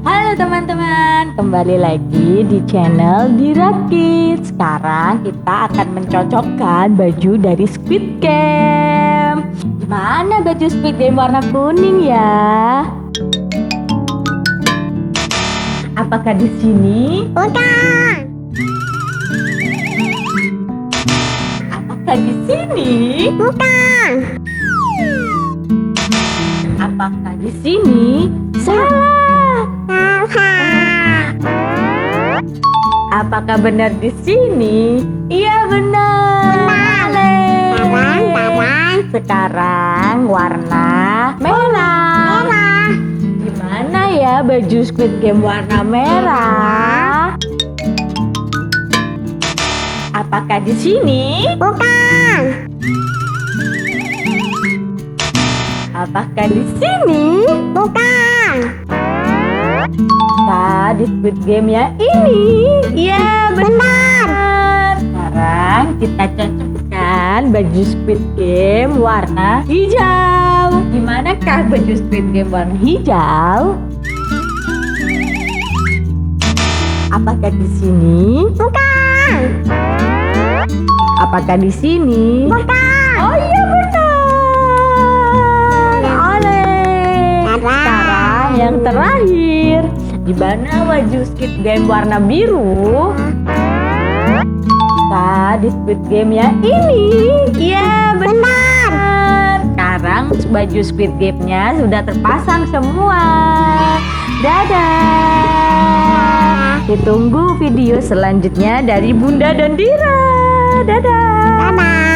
Halo teman-teman, kembali lagi di channel Dira Kids. Sekarang kita akan mencocokkan baju dari Squid Game. Gimana baju Squid Game warna kuning ya? Apakah di sini? Bukan. Apakah di sini? Bukan. Apakah di sini? Salah. Apakah benar di sini? Iya benar. Sekarang warna merah. Gimana ya baju Squid Game warna merah? Apakah di sini? Bukan. Apakah di sini? Bukan. Nah, di Squid Game ya ini. Iya benar. Sekarang kita cocokkan baju Squid Game warna hijau. Gimanakah baju Squid Game warna hijau? Apakah di sini? Bukan. Apakah di sini? Bukan. Oh iya benar. Oleh. Sekarang yang terakhir, di mana baju Squid Game warna biru? Nah, di Squid Game ya ini. Iya benar. Sekarang baju Squid Game-nya sudah terpasang semua. Dadah. Ditunggu video selanjutnya dari Bunda dan Dira. Dadah. Dadah.